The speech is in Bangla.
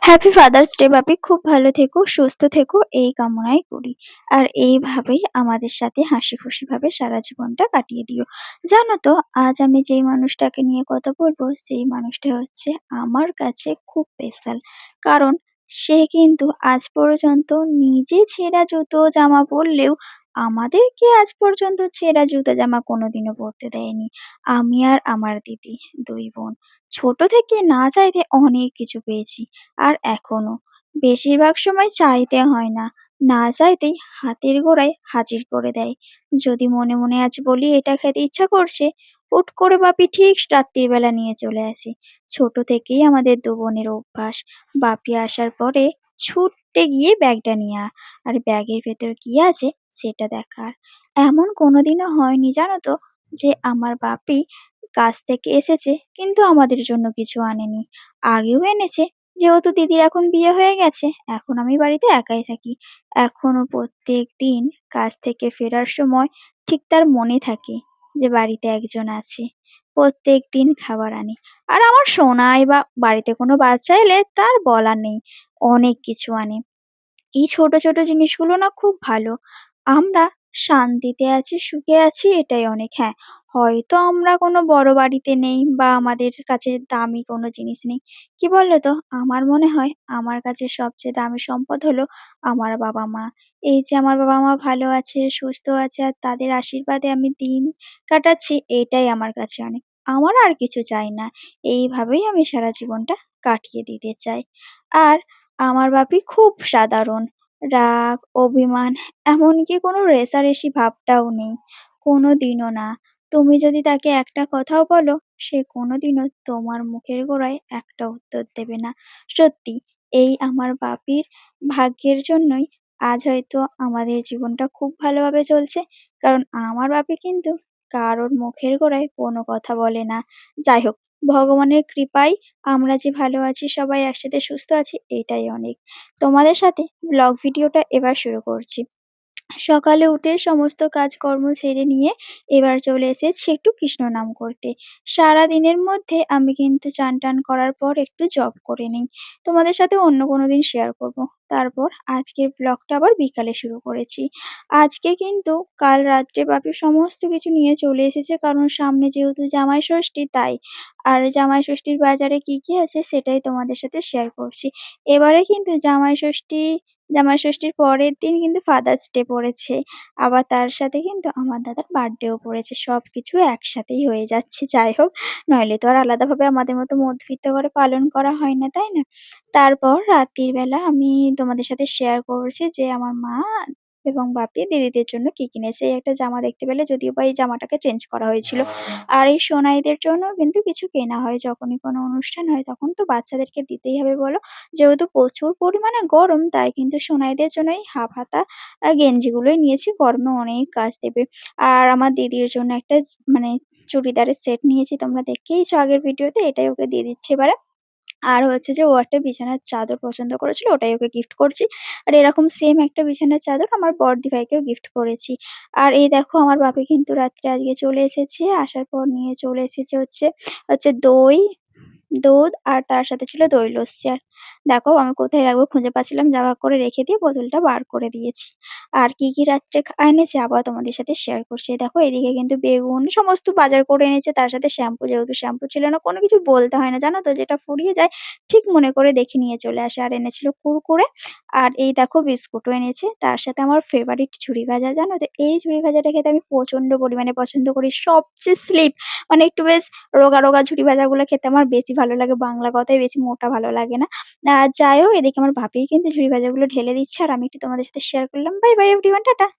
হ্যাপি ফাদার্স ডে ভাবি। খুব ভালো থেকো, সুস্থ থেকো এই কামনাই করি। আর এইভাবেই আমাদের সাথে হাসিখুশিভাবে সারা জীবনটা কাটিয়ে দিও। জানো তো আজ আমি যেই মানুষটাকে নিয়ে কথা বলবো সেই মানুষটা হচ্ছে আমার কাছে খুব স্পেশাল। কারণ সে কিন্তু আজ পর্যন্ত নিজে ছেঁড়া জুতো জামা পরলেও আমাদেরকে আজ পর্যন্ত ছেঁড়া জুতো জামা কোনোদিনও পরতে দেয়নি। আমি আর আমার দিদি ২ বোন। ছোট থেকে না চাইতে অনেক কিছু পেয়েছি। আর এখনো বেশিরভাগ সময় চাইতে হয় না, না চাইতেই হাতের গোড়ায় হাজির করে দেয়। যদি মনে মনে আজ বলি এটা খেতে ইচ্ছা করছে, হুট করে বাপি ঠিক রাত্রির বেলা নিয়ে চলে আসে। ছোট থেকেই আমাদের দু বোনের অভ্যাস, বাপি আসার পরে ছুটতে গিয়ে ব্যাগটা নিয়ে আর ব্যাগের ভেতর কি আছে সেটা দেখার। এমন কোনোদিনও হয়নি জানো তো যে আমার বাপি কাজ থেকে এসেছে কিন্তু আমাদের জন্য কিছু আনেনি। আগেও এনেছে, যেহেতু দিদির এখন বিয়ে হয়ে গেছে, এখন আমি বাড়িতে একাই থাকি। এখনো প্রত্যেকদিন কাজ থেকে ফেরার সময় ঠিক তার মনে থাকে যে বাড়িতে একজন আছে। প্রত্যেকদিন খাবার আনে। আর আমার সোনাই বা বাড়িতে কোনো বাচ্চা এলে তার বলার নেই, অনেক কিছু আনে। এই ছোট, ছোট জিনিসগুলো না খুব ভালো। আমরা শান্তিতে আছি, সুখে আছি এটাই অনেক। হ্যাঁ, হয়তো আমরা কোনো বড় বাড়িতে নেই বা আমাদের কাছে দামি কোনো জিনিস নেই। কি বলো তো? আমার মনে হয় আমার কাছে সবচেয়ে দামি সম্পদ হলো আমার বাবা-মা। এই যে আমার বাবা-মা ভালো আছে, সুস্থ আছে আর তাদের আশীর্বাদে আমি দিন কাটাচ্ছি এটাই আমার কাছে অনেক। আমার আর কিছু চাই না। এইভাবেই আমি সারা জীবনটা কাটিয়ে দিতে চাই। আর আমার বাপি খুব সাধারণ। রাগ, অভিমান এমনকি কোনো রেষারেষি ভাবটাও নেই। কোনোদিনও না। তুমি যদি তাকে একটা কথাও বলো, সে কোনোদিনও তোমার মুখের গোড়ায় একটা উত্তর দেবে না। সত্যি এই আমার বাপির ভাগ্যের জন্যই আজ হয়তো আমাদের জীবনটা খুব ভালোভাবে চলছে। কারণ আমার বাপি কিন্তু কারোর মুখের গোড়ায় কোনো কথা বলে না। যাই হোক, ভগবানের কৃপায় আমরা যে ভালো আছি, সবাই একসাথে সুস্থ আছি এটাই অনেক। তোমাদের সাথে ব্লগ ভিডিওটা এবার শুরু করছি। সকালে উঠে সমস্ত কাজকর্ম ছেড়ে নিয়ে এবার চলে এসেছি একটু কৃষ্ণ নাম করতে। সারাদিনের মধ্যে আমি কিন্তু চান-টান করার পর একটু জপ করে নিই। তোমাদের সাথে অন্য কোনো দিন শেয়ার করব। তারপর আজকের ব্লগটা আবার বিকালে শুরু করেছি। আজকে কিন্তু কাল রাত্রে বাপি সমস্ত কিছু নিয়ে চলে এসেছে, কারণ সামনে যেহেতু জামাই ষষ্ঠী তাই। আর জামাই ষষ্ঠীর বাজারে কি, কি আছে সেটাই তোমাদের সাথে শেয়ার করছি। এবারে কিন্তু জামাই ষষ্ঠীর পরের দিন কিন্তু ফাদার্স ডে পড়েছে। আবার তার সাথে কিন্তু আমার দাদার বার্থডেও পড়েছে। সবকিছু একসাথেই হয়ে যাচ্ছে। যাই হোক, নইলে তো আর আলাদাভাবে আমাদের মতো মধ্যবিত্ত ঘরে পালন করা হয় না, তাই না? তারপর রাত্রির বেলা আমি তোমাদের সাথে শেয়ার করছি যে আমার মা এবং বাপি দিদিদের জন্য কি কিনেছে। এই একটা জামা দেখতে পেলে, যদিও বা এই জামাটাকে চেঞ্জ করা হয়েছিল। আর এই সোনাইদের জন্যও কিন্তু কিছু কেনা হয়। যখনই কোনো অনুষ্ঠান হয় তখন তো বাচ্চাদেরকে দিতেই হবে বলো। যেহেতু প্রচুর পরিমাণে গরম তাই কিন্তু সোনাইদের জন্য এই হাফ হাতা গেঞ্জিগুলোই নিয়েছি, গরমে অনেক কাজ দেবে। আর আমার দিদির জন্য একটা মানে চুড়িদারের সেট নিয়েছি, তোমরা দেখেইছো আগের ভিডিওতে, এটাই ওকে দিয়ে দিচ্ছি এবারে। আর হচ্ছে যে ও একটা বিছানার চাদর পছন্দ করেছিল, ওটাই ওকে গিফট করছি। আর এরকম সেম একটা বিছানার চাদর আমার বড়দি ভাইকেও গিফট করেছি। আর এই দেখো আমার বাপি কিন্তু রাত্রে আজকে চলে এসেছে। আসার পর নিয়ে চলে এসেছে হচ্ছে হচ্ছে দই, দুধ আর তার সাথে ছিল দই লস্যি। আর দেখো আমি কোথায় রাখবো খুঁজে পাচ্ছিলাম, যা হোক করে রেখে দিয়ে বোতলটা বার করে দিয়েছি। আর কি, কি রাত্রে এনেছে আবার তোমাদের সাথে শেয়ার করছি। এই দেখো এদিকে কিন্তু বেগুন সমস্ত বাজার করে এনেছে, তার সাথে শ্যাম্পু, যেহেতু শ্যাম্পু ছিল না, কোনো কিছু বলতে হয় না জানো তো, যেটা ফুরিয়ে যায় ঠিক মনে করে দেখে নিয়ে চলে আসে। আর এনেছিল কুরকুরে আর এই দেখো বিস্কুটও এনেছে। তার সাথে আমার ফেভারিট ঝুড়ি ভাজা, জানো তো এই ঝুড়ি ভাজাটা খেতে আমি প্রচন্ড পরিমাণে পছন্দ করি। সবচেয়ে স্লিপ মানে একটু বেশ রোগা, রোগা ঝুরি ভাজাগুলো খেতে আমার বেশি ভালো লাগে। বাংলা কথায় বেশি মোটা ভালো লাগে না। যাই হোক, এদিকে আমার ভাবি কিন্তু ঝুরি ভাজাগুলো ঢেলে দিচ্ছে আর আমি একটু তোমাদের সাথে শেয়ার করলাম। Bye, bye everyone, tata.